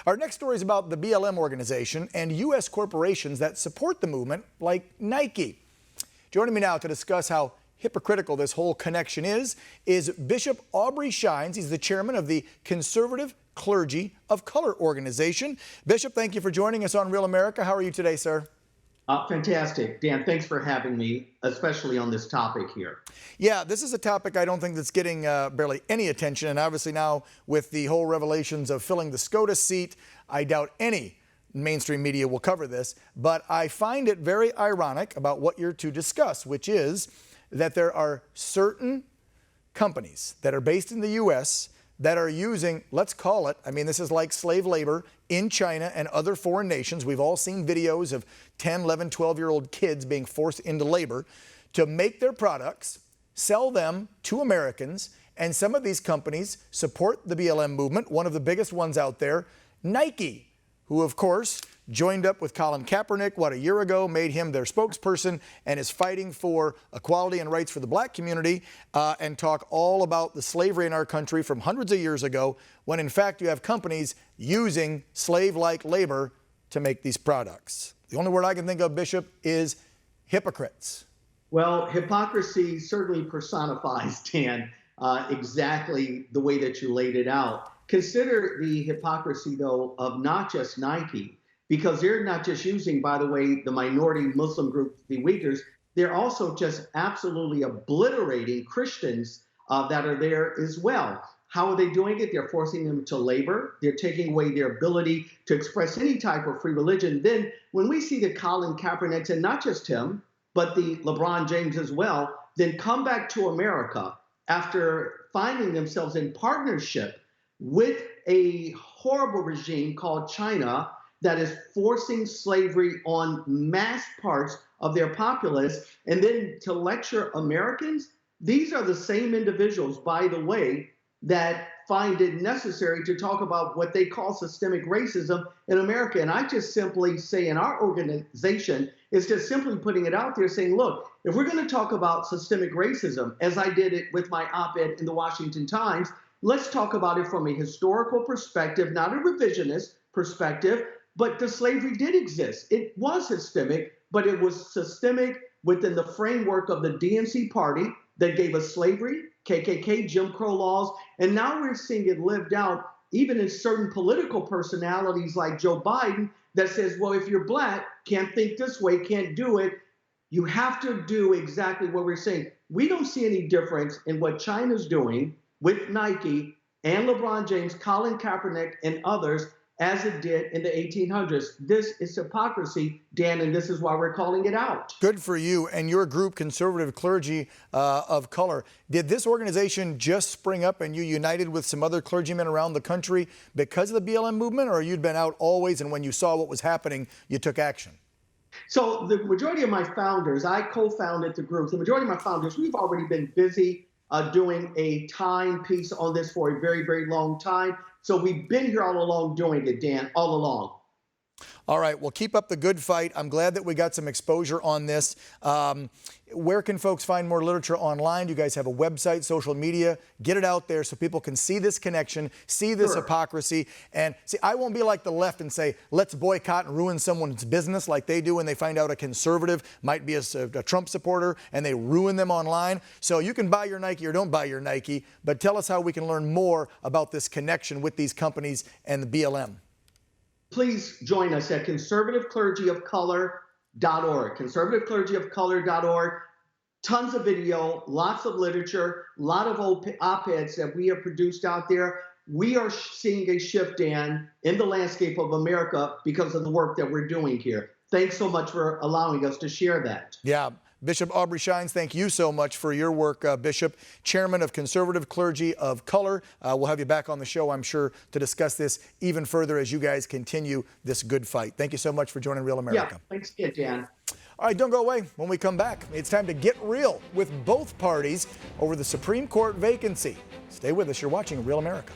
Our next story is about the BLM organization and U.S. corporations that support the movement, like Nike. Joining me now to discuss how hypocritical this whole connection is Bishop Aubrey Shines. He's the chairman of the Conservative Clergy of Color organization. Bishop, thank you for joining us on Real America. How are you today, sir? Fantastic. Dan, thanks for having me, especially on this topic here. Yeah, this is a topic I don't think that's getting barely any attention. And obviously now with the whole revelations of filling the SCOTUS seat, I doubt any mainstream media will cover this. But I find it very ironic about what you're to discuss, which is that there are certain companies that are based in the U.S. that are using, let's call it, I mean, this is like slave labor in China and other foreign nations. We've all seen videos of 10, 11, 12-year-old kids being forced into labor to make their products, sell them to Americans, and some of these companies support the BLM movement. One of the biggest ones out there, Nike, who of course joined up with Colin Kaepernick, a year ago, made him their spokesperson and is fighting for equality and rights for the black community and talk all about the slavery in our country from hundreds of years ago, when in fact you have companies using slave-like labor to make these products. The only word I can think of, Bishop, is hypocrites. Well, hypocrisy certainly personifies, Dan, exactly the way that you laid it out. Consider the hypocrisy, though, of not just Nike, because they're not just using, by the way, the minority Muslim group, the Uyghurs, they're also just absolutely obliterating Christians that are there as well. How are they doing it? They're forcing them to labor. They're taking away their ability to express any type of free religion. Then when we see the Colin Kaepernicks, and not just him, but the LeBron James as well, then come back to America after finding themselves in partnership with a horrible regime called China that is forcing slavery on mass parts of their populace, and then to lecture Americans. These are the same individuals, by the way, that find it necessary to talk about what they call systemic racism in America. And I just simply say in our organization, it's just simply putting it out there saying, look, if we're going to talk about systemic racism, as I did it with my op-ed in the Washington Times, let's talk about it from a historical perspective, not a revisionist perspective. But the slavery did exist. It was systemic, but it was systemic within the framework of the DNC party that gave us slavery, KKK, Jim Crow laws, and now we're seeing it lived out even in certain political personalities like Joe Biden that says, well, if you're black, can't think this way, can't do it. You have to do exactly what we're saying. We don't see any difference in what China's doing with Nike and LeBron James, Colin Kaepernick, and others as it did in the 1800s. This is hypocrisy, Dan, and this is why we're calling it out. Good for you and your group, Conservative Clergy of Color. Did this organization just spring up and you united with some other clergymen around the country because of the BLM movement, or you'd been out always and when you saw what was happening, you took action? So the majority of my founders, I co-founded the group. The majority of my founders, we've already been busy doing a timepiece on this for a very, very long time. So we've been here all along doing it, Dan, all along. All right, well, keep up the good fight. I'm glad that we got some exposure on this. Where can folks find more literature online? You guys have a website, social media. Get it out there so people can see this connection, see this hypocrisy. And see, I won't be like the left and say, let's boycott and ruin someone's business like they do when they find out a conservative might be a Trump supporter and they ruin them online. So you can buy your Nike or don't buy your Nike, but tell us how we can learn more about this connection with these companies and the BLM. Please join us at conservativeclergyofcolor.org, conservativeclergyofcolor.org. Tons of video, lots of literature, a lot of op-eds that we have produced out there. We are seeing a shift, Dan, in the landscape of America because of the work that we're doing here. Thanks so much for allowing us to share that. Yeah. Bishop Aubrey Shines, thank you so much for your work, Bishop, Chairman of Conservative Clergy of Color. We'll have you back on the show, I'm sure, to discuss this even further as you guys continue this good fight. Thank you so much for joining Real America. Yeah, thanks again, Dan. All right, don't go away. When we come back, it's time to get real with both parties over the Supreme Court vacancy. Stay with us. You're watching Real America.